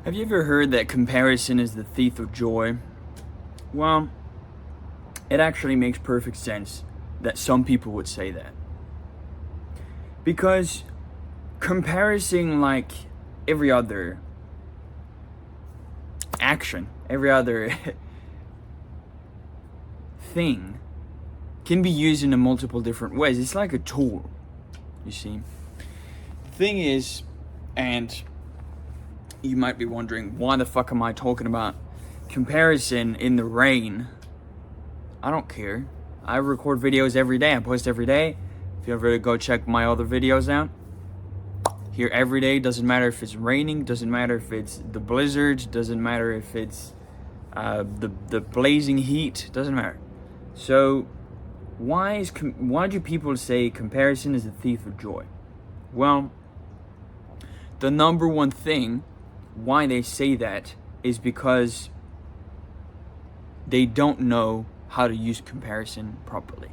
Have you ever heard that comparison is the thief of joy? Well, it actually makes perfect sense that some people would say that. Because comparison, like every other action, every other thing, can be used in a multiple different ways. It's like a tool, you see. The thing is, and you might be wondering, why the fuck am I talking about comparison in the rain? I don't care. I record videos every day. I post every day. If you ever go check my other videos out, here every day. Doesn't matter if it's raining. Doesn't matter if it's the blizzards. Doesn't matter if it's the blazing heat. Doesn't matter. So why do people say comparison is the thief of joy? Well, the number one thing why they say that is because they don't know how to use comparison properly.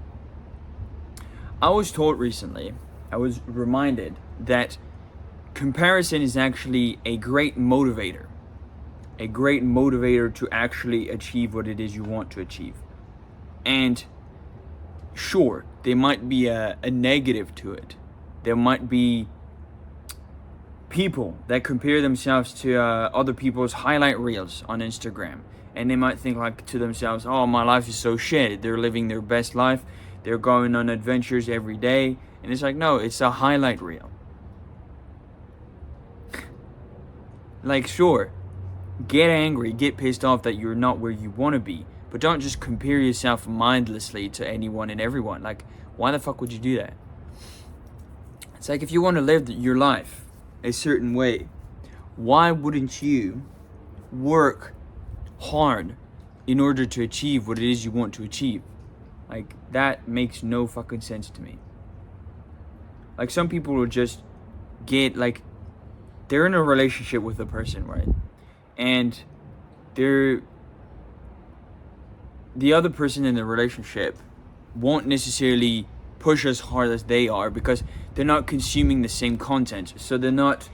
I was told recently, I was reminded that comparison is actually a great motivator to actually achieve what it is you want to achieve. And sure, there might be a negative to it. There might be people that compare themselves to other people's highlight reels on Instagram, and they might think like to themselves, oh, my life is so shit. They're living their best life, they're going on adventures every day. And it's like, no, it's a highlight reel. Like, sure, get angry, get pissed off that you're not where you want to be, but don't just compare yourself mindlessly to anyone and everyone. Like, why the fuck would you do that? It's like, if you want to live your life a certain way, why wouldn't you work hard in order to achieve what it is you want to achieve? Like, that makes no fucking sense to me. Like, some people will just get, like, they're in a relationship with a person, right? And the other person in the relationship won't necessarily push as hard as they are because they're not consuming the same content. So they're not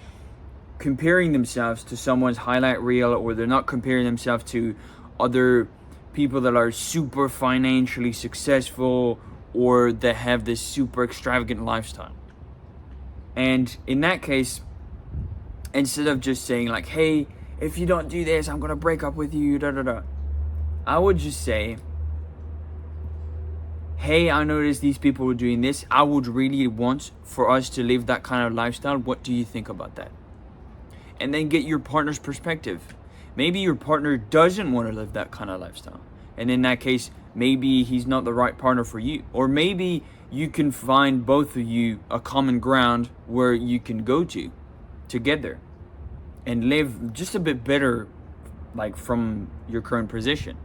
comparing themselves to someone's highlight reel, or they're not comparing themselves to other people that are super financially successful or that have this super extravagant lifestyle. And in that case, instead of just saying like, hey, if you don't do this, I'm gonna break up with you, I would just say, hey, I noticed these people are doing this. I would really want for us to live that kind of lifestyle. What do you think about that? And then get your partner's perspective. Maybe your partner doesn't want to live that kind of lifestyle. And in that case, maybe he's not the right partner for you. Or maybe you can find both of you a common ground where you can go to together and live just a bit better, like from your current position.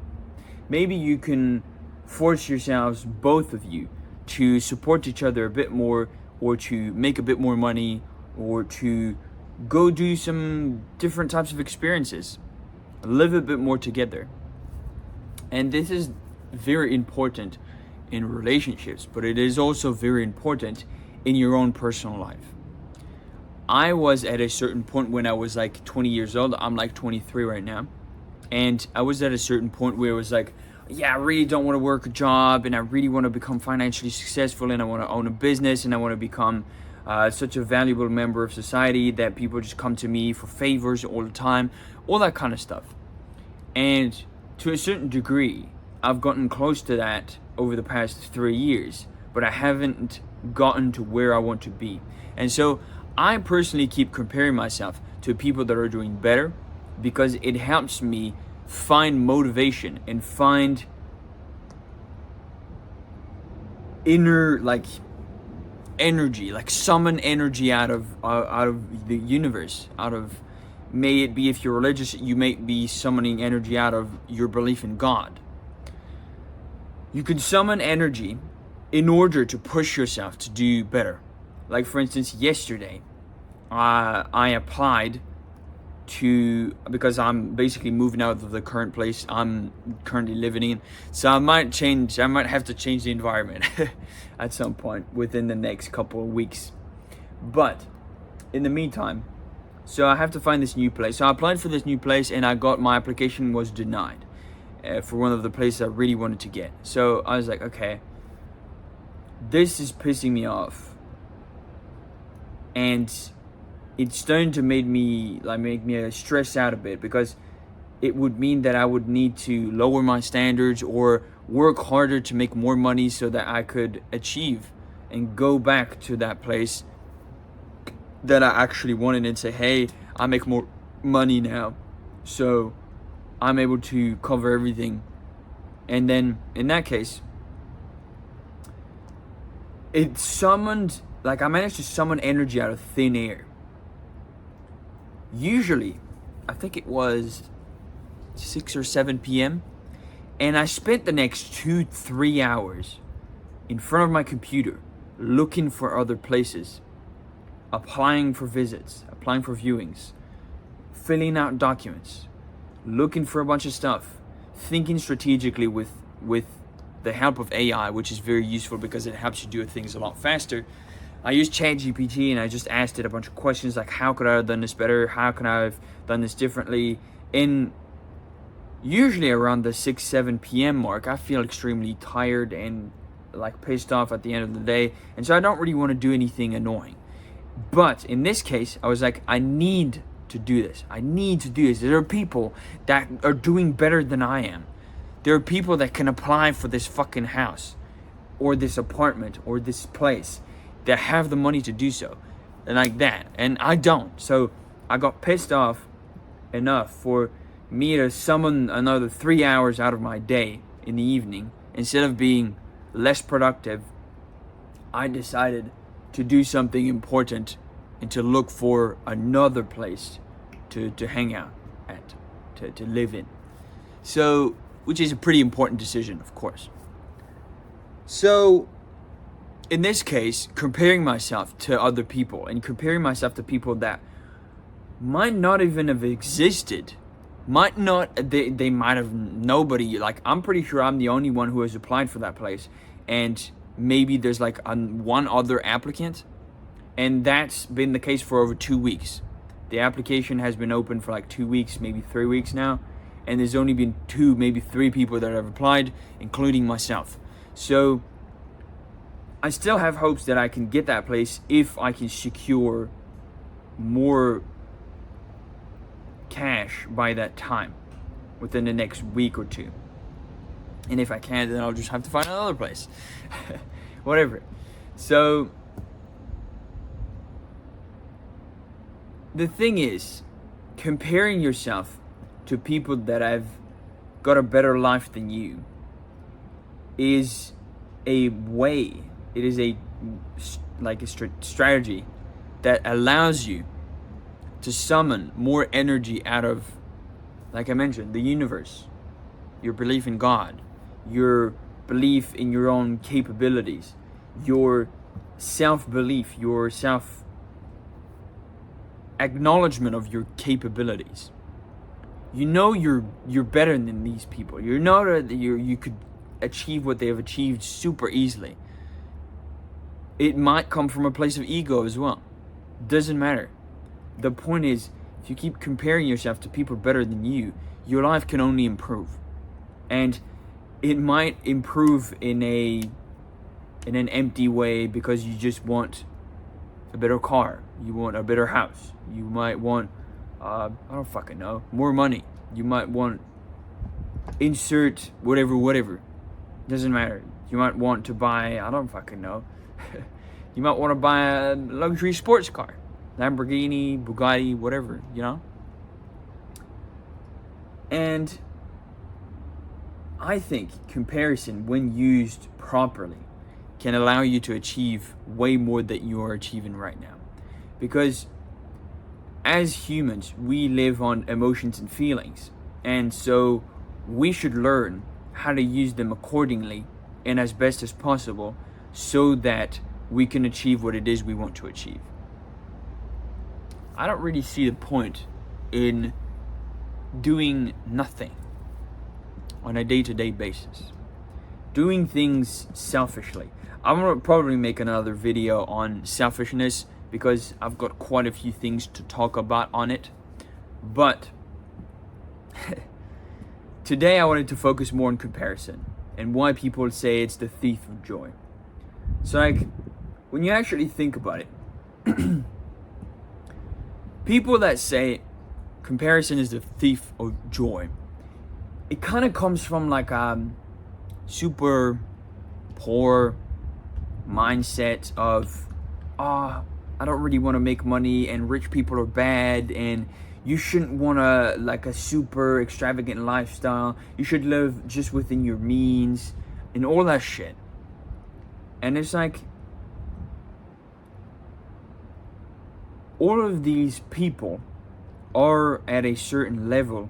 Maybe you can force yourselves, both of you, to support each other a bit more, or to make a bit more money, or to go do some different types of experiences, live a bit more together. And this is very important in relationships, but it is also very important in your own personal life. I was at a certain point when I was like 20 years old. I'm like 23 right now. And I was at a certain point where it was like, yeah, I really don't want to work a job, and I really want to become financially successful, and I want to own a business, and I want to become such a valuable member of society that people just come to me for favors all the time, all that kind of stuff. And to a certain degree, I've gotten close to that over the past 3 years, but I haven't gotten to where I want to be. And so I personally keep comparing myself to people that are doing better, because it helps me find motivation and find inner like energy, like summon energy out of the universe, out of, may it be, if you're religious, you may be summoning energy out of your belief in God. You can summon energy in order to push yourself to do better. Like, for instance, yesterday I applied to, because I'm basically moving out of the current place I'm currently living in, so I might have to change the environment at some point within the next couple of weeks. But in the meantime, So I have to find this new place. So I applied for this new place, and my application was denied for one of the places I really wanted to get. So I was like, okay, this is pissing me off, and it's starting to make me stress out a bit, because it would mean that I would need to lower my standards or work harder to make more money so that I could achieve and go back to that place that I actually wanted and say, hey, I make more money now, so I'm able to cover everything. And then in that case, I managed to summon energy out of thin air. Usually, I think it was 6 or 7 p.m. and I spent the next 2-3 hours in front of my computer looking for other places, applying for visits, applying for viewings, filling out documents, looking for a bunch of stuff, thinking strategically with the help of AI, which is very useful because it helps you do things a lot faster. I used ChatGPT and I just asked it a bunch of questions like, how could I have done this better? How can I have done this differently? And usually around the 6-7 p.m. mark, I feel extremely tired and pissed off at the end of the day. And so I don't really want to do anything annoying. But in this case, I was like, I need to do this. I need to do this. There are people that are doing better than I am. There are people that can apply for this fucking house or this apartment or this place that have the money to do so. And like that. And I don't. So I got pissed off enough for me to summon another 3 hours out of my day in the evening. Instead of being less productive, I decided to do something important and to look for another place to hang out at, to live in. So, which is a pretty important decision, of course. So, in this case, comparing myself to other people and comparing myself to people that might not even have existed, they might have nobody, I'm pretty sure I'm the only one who has applied for that place, and maybe there's one other applicant, and that's been the case for over 2 weeks. The application has been open for 2 weeks, maybe 3 weeks now, and there's only been 2, maybe 3 people that have applied, including myself. So I still have hopes that I can get that place if I can secure more cash by that time, within the next week or 2. And if I can't, then I'll just have to find another place. Whatever. So the thing is, comparing yourself to people that have got a better life than you is a way, it is a strategy that allows you to summon more energy out of, like I mentioned, the universe, your belief in God, your belief in your own capabilities, your self-belief, your self-acknowledgement of your capabilities. You know you're better than these people. You know that you could achieve what they have achieved super easily. It might come from a place of ego as well. Doesn't matter. The point is, if you keep comparing yourself to people better than you, your life can only improve. And it might improve in an empty way because you just want a better car. You want a better house. You might want, I don't fucking know, more money. You might want insert whatever. Doesn't matter. You might want to buy, I don't fucking know. You might want to buy a luxury sports car. Lamborghini, Bugatti, whatever, And I think comparison, when used properly, can allow you to achieve way more than you are achieving right now. Because as humans, we live on emotions and feelings. And so we should learn how to use them accordingly and as best as possible so that we can achieve what it is we want to achieve. I don't really see the point in doing nothing on a day-to-day basis. Doing things selfishly. I'm going to probably make another video on selfishness because I've got quite a few things to talk about on it. But today I wanted to focus more on comparison and why people say it's the thief of joy. So like, when you actually think about it, people that say comparison is the thief of joy, it kind of comes from like super poor mindset of, I don't really want to make money and rich people are bad and you shouldn't want a super extravagant lifestyle. You should live just within your means and all that shit. And it's like, all of these people are at a certain level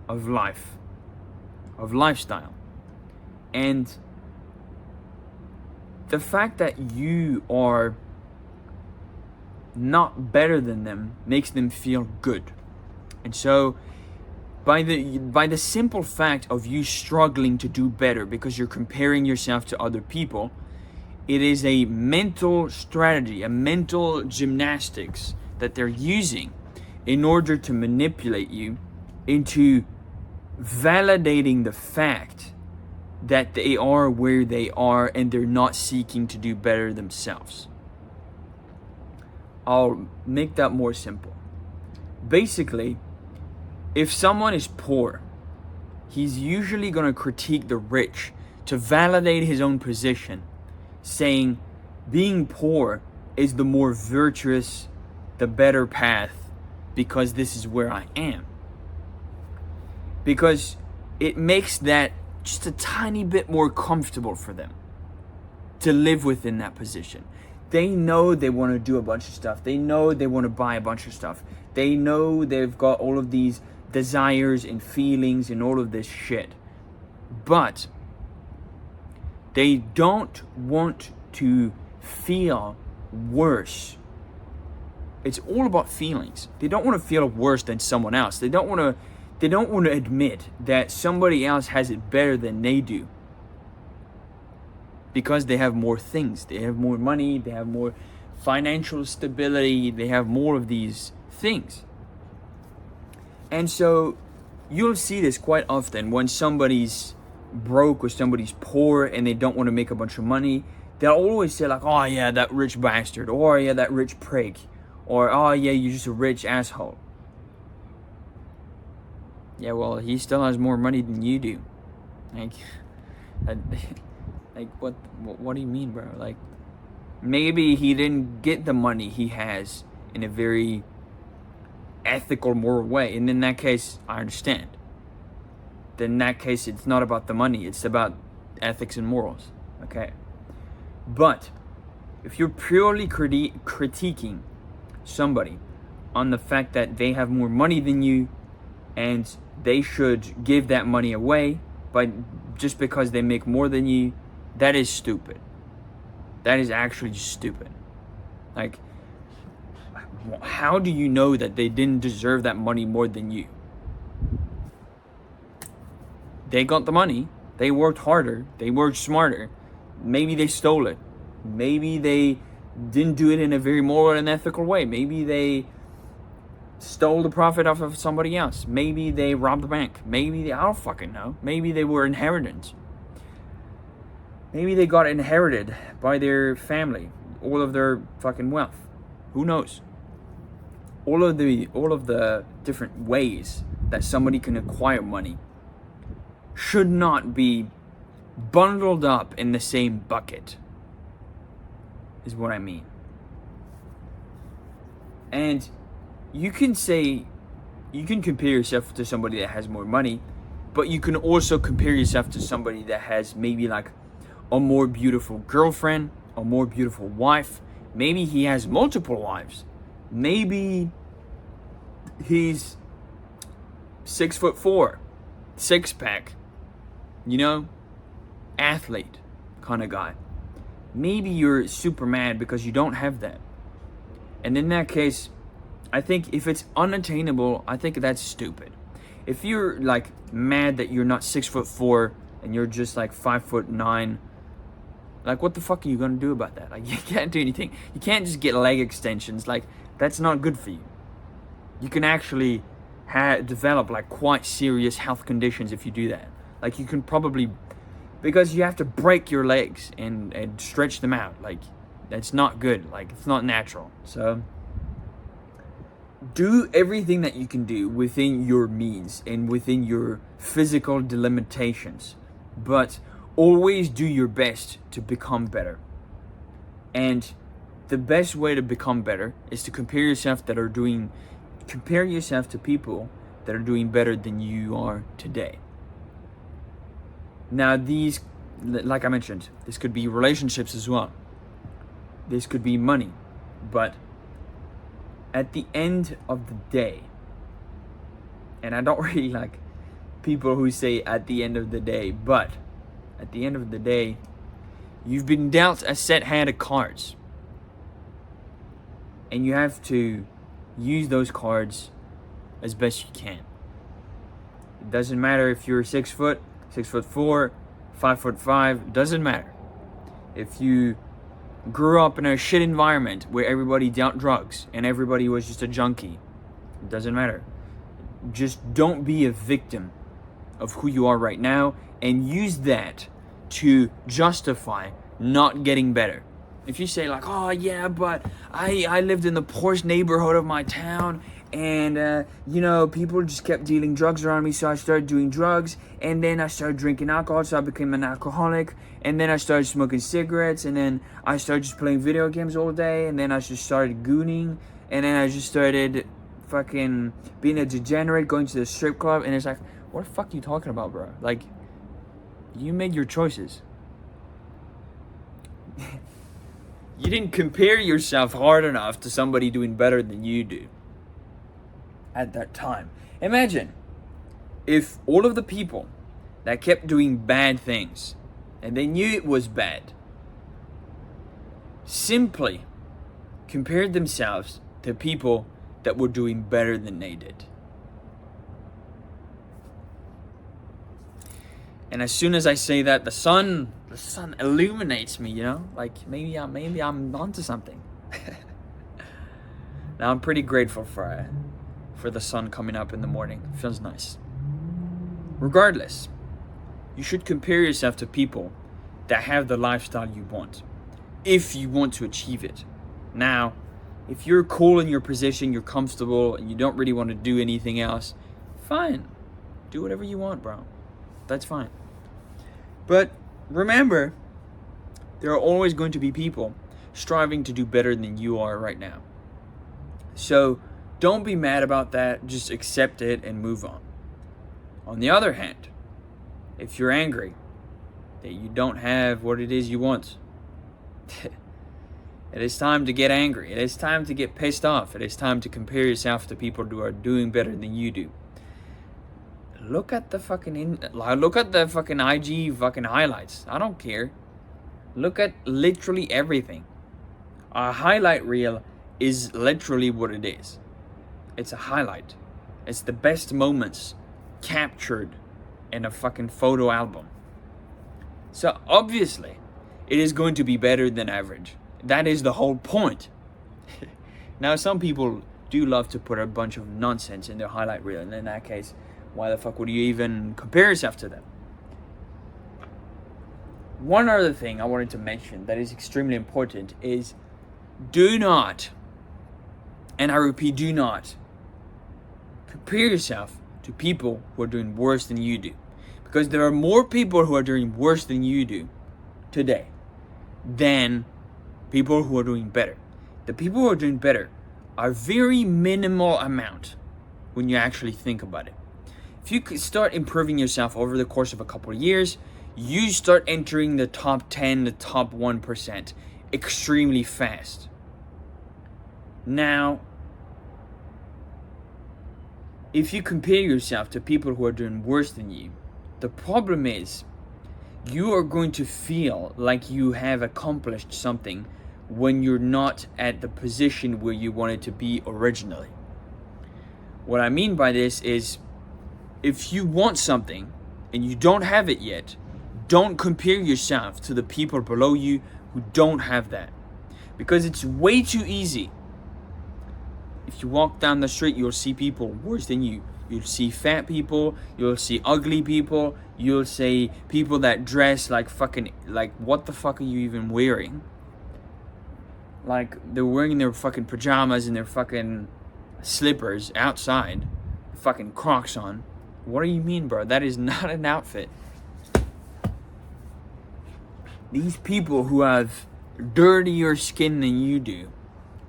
of life, of lifestyle. And the fact that you are not better than them makes them feel good. And so by the simple fact of you struggling to do better because you're comparing yourself to other people, it is a mental strategy, a mental gymnastics that they're using in order to manipulate you into validating the fact that they are where they are and they're not seeking to do better themselves. I'll make that more simple. Basically, if someone is poor, he's usually going to critique the rich to validate his own position, saying being poor is the more virtuous, the better path, because this is where I am. Because it makes that just a tiny bit more comfortable for them to live within that position. They know they want to do a bunch of stuff. They know they want to buy a bunch of stuff. They know they've got all of these desires and feelings and all of this shit. But they don't want to feel worse. It's all about feelings. They don't want to feel worse than someone else. They don't want to admit that somebody else has it better than they do. Because they have more things. They have more money, they have more financial stability, they have more of these things. And so you'll see this quite often when somebody's broke or somebody's poor and they don't want to make a bunch of money. They'll always say like, oh yeah, that rich bastard, or yeah, that rich prig, or oh yeah, you're just a rich asshole. Yeah, well, he still has more money than you do. Like, what do you mean, bro? Like, maybe he didn't get the money he has in a very ethical, moral way. And in that case, I understand. Then in that case, it's not about the money. It's about ethics and morals. Okay? But if you're purely critiquing somebody on the fact that they have more money than you and they should give that money away, but just because they make more than you, that is stupid. That is actually just stupid. Like, how do you know that they didn't deserve that money more than you? They got the money. They worked harder. They worked smarter. Maybe they stole it. Maybe they didn't do it in a very moral and ethical way. Maybe they stole the profit off of somebody else. Maybe they robbed the bank. Maybe I don't fucking know. Maybe they were inheritance. Maybe they got inherited by their family, all of their fucking wealth. Who knows? All of the different ways that somebody can acquire money should not be bundled up in the same bucket, is what I mean. And you can compare yourself to somebody that has more money, but you can also compare yourself to somebody that has maybe like a more beautiful girlfriend, a more beautiful wife. Maybe he has multiple wives. Maybe he's 6'4", 6-pack, athlete kind of guy. Maybe you're super mad because you don't have that. And in that case, I think if it's unattainable, I think that's stupid. If you're like mad that you're not 6'4" and you're just like 5'9", Like, what the fuck are you gonna do about that? Like, you can't do anything. You can't just get leg extensions. Like, that's not good for you. You can actually develop like quite serious health conditions if you do that. Like, you can probably, because you have to break your legs and stretch them out. Like, that's not good. Like, it's not natural. So do everything that you can do within your means and within your physical delimitations, but always do your best to become better. And the best way to become better is to compare yourself to people that are doing better than you are today. Now, these, like I mentioned, this could be relationships as well. This could be money. But at the end of the day, and I don't really like people who say at the end of the day, but at the end of the day, you've been dealt a set hand of cards. And you have to use those cards as best you can. It doesn't matter if you're 6 foot, 6'4", 5'5", it doesn't matter. If you grew up in a shit environment where everybody dealt drugs and everybody was just a junkie, it doesn't matter. Just don't be a victim of who you are right now and use that to justify not getting better. If you say like, oh yeah, but I lived in the poorest neighborhood of my town, and people just kept dealing drugs around me, so I started doing drugs, and then I started drinking alcohol, so I became an alcoholic, and then I started smoking cigarettes, and then I started just playing video games all day, and then I just started gooning, and then I just started fucking being a degenerate, going to the strip club, and it's like, what the fuck are you talking about, bro? Like, you made your choices. You didn't compare yourself hard enough to somebody doing better than you do at that time. Imagine if all of the people that kept doing bad things and they knew it was bad simply compared themselves to people that were doing better than they did. And as soon as I say that, the sun illuminates me, like maybe I'm onto something. Now I'm pretty grateful for the sun coming up in the morning. It feels nice. Regardless, you should compare yourself to people that have the lifestyle you want, if you want to achieve it. Now, if you're cool in your position, you're comfortable, and you don't really want to do anything else, fine. Do whatever you want, bro. That's fine. But remember, there are always going to be people striving to do better than you are right now. So don't be mad about that. Just accept it and move on. On the other hand, if you're angry that you don't have what it is you want, it is time to get angry. It is time to get pissed off. It is time to compare yourself to people who are doing better than you do. Look at the fucking IG fucking highlights. I don't care. Look at literally everything. A highlight reel is literally what it is. It's a highlight. It's the best moments captured in a fucking photo album. So obviously, it is going to be better than average. That is the whole point. Now, some people do love to put a bunch of nonsense in their highlight reel, and in that case, why the fuck would you even compare yourself to them? One other thing I wanted to mention that is extremely important is do not, and I repeat, do not compare yourself to people who are doing worse than you do. Because there are more people who are doing worse than you do today than people who are doing better. The people who are doing better are very minimal amount when you actually think about it. If you could start improving yourself over the course of a couple of years, you start entering the top 10, the top 1% extremely fast. Now, if you compare yourself to people who are doing worse than you, the problem is you are going to feel like you have accomplished something when you're not at the position where you wanted to be originally. What I mean by this is, if you want something and you don't have it yet, don't compare yourself to the people below you who don't have that. Because it's way too easy. If you walk down the street, you'll see people worse than you. You'll see fat people, you'll see ugly people, you'll see people that dress like fucking, like, what the fuck are you even wearing? Like, they're wearing their fucking pajamas and their fucking slippers outside, fucking Crocs on. What do you mean, bro? That is not an outfit. These people who have dirtier skin than you do,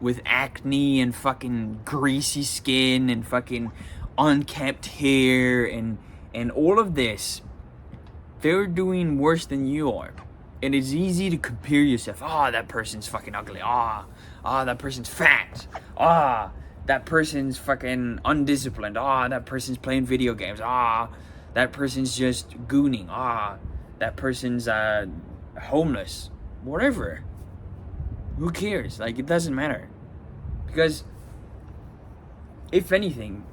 with acne and fucking greasy skin and fucking unkept hair and all of this, they're doing worse than you are. And it's easy to compare yourself. That person's fucking ugly. That person's fat. That person's fucking undisciplined. That person's playing video games. That person's just gooning. That person's homeless. Whatever. Who cares? Like, it doesn't matter. Because, if anything,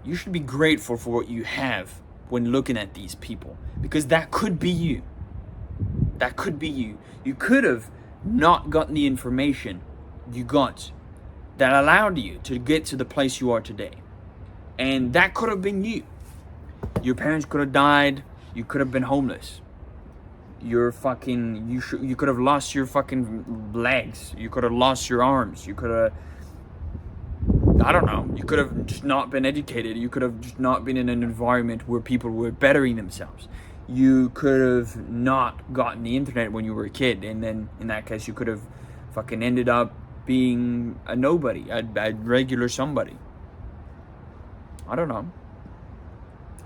you should be grateful for what you have when looking at these people. Because that could be you. That could be you. You could have not gotten the information you got that allowed you to get to the place you are today. And that could have been you. Your parents could have died. You could have been homeless. You could have lost your fucking legs. You could have lost your arms. You could have, I don't know, you could have just not been educated. You could have just not been in an environment where people were bettering themselves. You could have not gotten the internet when you were a kid, and then in that case you could have fucking ended up being a nobody, a regular somebody. I don't know.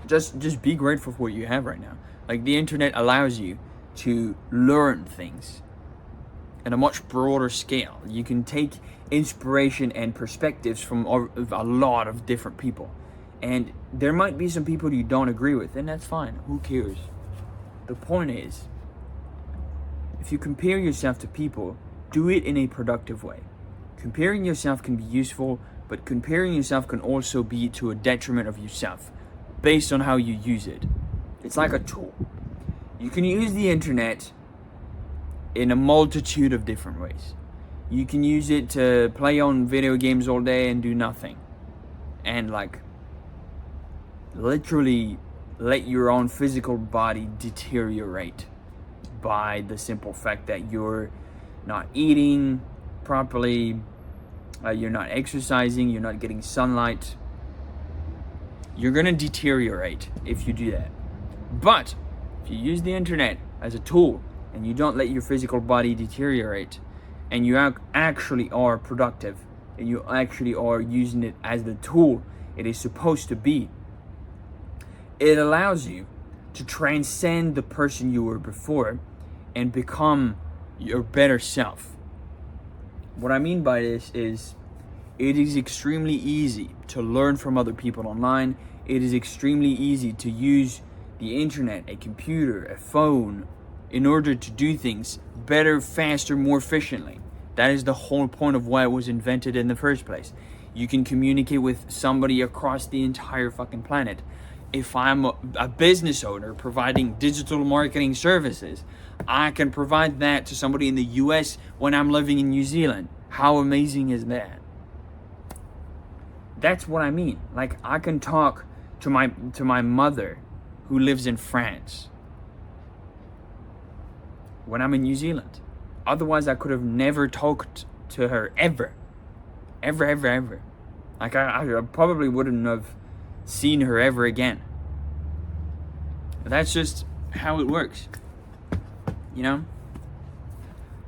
Just be grateful for what you have right now. Like, the internet allows you to learn things on a much broader scale. You can take inspiration and perspectives from a lot of different people. And there might be some people you don't agree with, and that's fine. Who cares? The point is, if you compare yourself to people, do it in a productive way. Comparing yourself can be useful, but comparing yourself can also be to a detriment of yourself, based on how you use it. It's like a tool. You can use the internet in a multitude of different ways. You can use it to play on video games all day and do nothing. And like, literally let your own physical body deteriorate by the simple fact that you're not eating properly, you're not exercising, you're not getting sunlight. You're gonna deteriorate if you do that. But if you use the internet as a tool and you don't let your physical body deteriorate, and you actually are productive, and you actually are using it as the tool it is supposed to be, it allows you to transcend the person you were before and become your better self. What I mean by this is, it is extremely easy to learn from other people online. It is extremely easy to use the internet, a computer, a phone, in order to do things better, faster, more efficiently. That is the whole point of why it was invented in the first place. You can communicate with somebody across the entire fucking planet. If I'm a business owner providing digital marketing services, I can provide that to somebody in the US when I'm living in New Zealand. How amazing is that? That's what I mean. Like, I can talk to my mother who lives in France when I'm in New Zealand. Otherwise, I could have never talked to her ever. Ever. Like, I probably wouldn't have seen her ever again. That's just how it works, you know?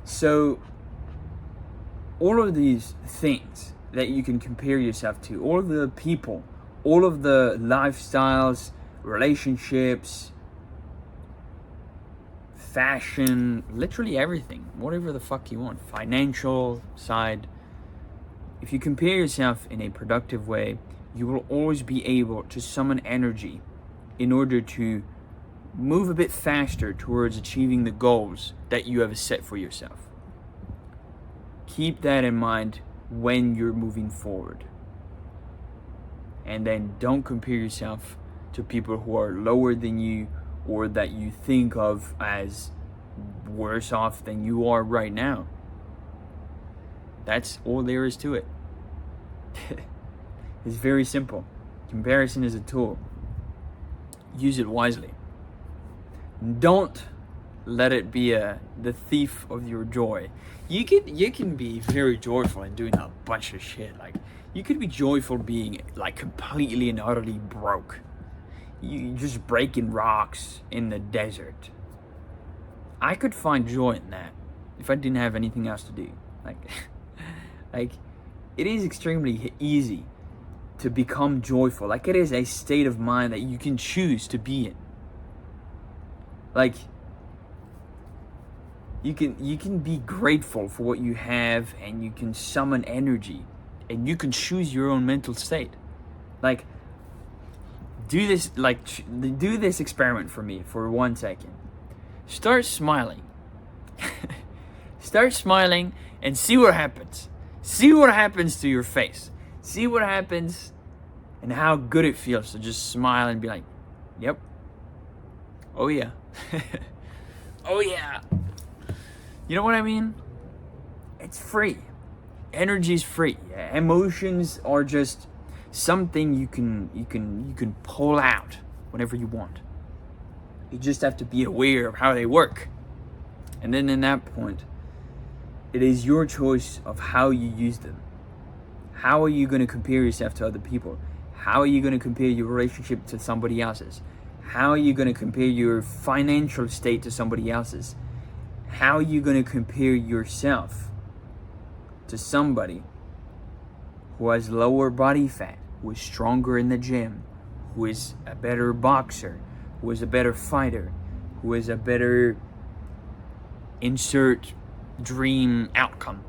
So, all of these things that you can compare yourself to, all of the people, all of the lifestyles, relationships, fashion, literally everything, whatever the fuck you want, financial side. If you compare yourself in a productive way, you will always be able to summon energy in order to move a bit faster towards achieving the goals that you have set for yourself. Keep that in mind when you're moving forward. And then don't compare yourself to people who are lower than you or that you think of as worse off than you are right now. That's all there is to it. It's very simple. Comparison is a tool. Use it wisely. Don't let it be the thief of your joy. You can be very joyful in doing a bunch of shit. Like, you could be joyful being like completely and utterly broke. You just breaking rocks in the desert. I could find joy in that if I didn't have anything else to do. Like it is extremely easy to become joyful. Like, it is a state of mind that you can choose to be in. Like, you can be grateful for what you have, and you can summon energy, and you can choose your own mental state. Like, do this experiment for me for 1 second. Start smiling. Start smiling and see what happens. See what happens to your face. See what happens and how good it feels to just smile and be like, yep. Oh yeah. Oh yeah. You know what I mean? It's free. Energy's free. Emotions are just something you can pull out whenever you want. You just have to be aware of how they work. And then in that point, it is your choice of how you use them. How are you going to compare yourself to other people? How are you going to compare your relationship to somebody else's? How are you going to compare your financial state to somebody else's? How are you going to compare yourself to somebody who has lower body fat, who is stronger in the gym, who is a better boxer, who is a better fighter, who is a better insert dream outcome?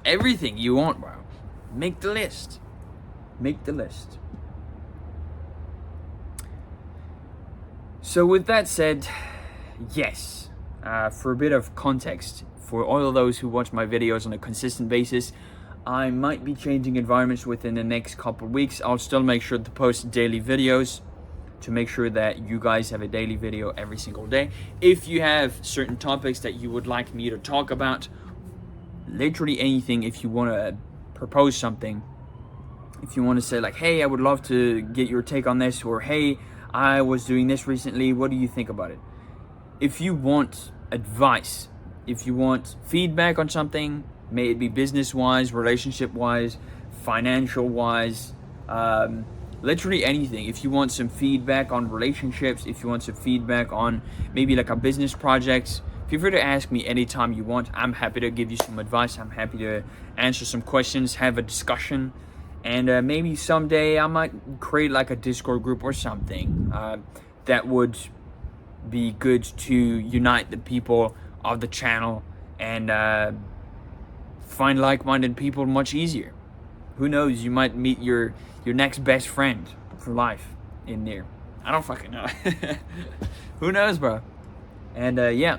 Everything you want, bro. Make the list. Make the list. So with that said, yes, for a bit of context, for all of those who watch my videos on a consistent basis, I might be changing environments within the next couple of weeks. I'll still make sure to post daily videos to make sure that you guys have a daily video every single day. If you have certain topics that you would like me to talk about, literally anything, if you want to propose something, if you want to say like, hey, I would love to get your take on this, or hey, I was doing this recently, what do you think about it? If you want advice, if you want feedback on something, may it be business-wise, relationship-wise, financial-wise, literally anything. If you want some feedback on relationships, if you want some feedback on maybe like a business project, feel free to ask me anytime you want. I'm happy to give you some advice. I'm happy to answer some questions, have a discussion, and maybe someday I might create like a Discord group or something that would be good to unite the people of the channel and find like-minded people much easier. Who knows, you might meet your next best friend for life in there. I don't fucking know. Who knows, bro? And yeah,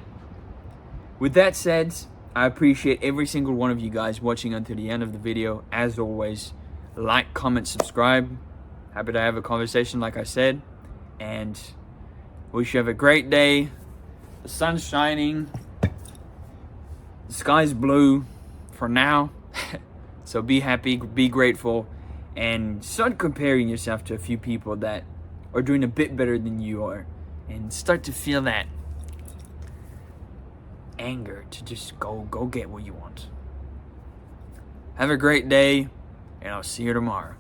with that said, I appreciate every single one of you guys watching until the end of the video. As always, like, comment, subscribe. Happy to have a conversation, like I said, and wish you have a great day. The sun's shining, the sky's blue for now. So be happy, be grateful, and start comparing yourself to a few people that are doing a bit better than you are, and start to feel that anger to just go get what you want. Have a great day, and I'll see you tomorrow.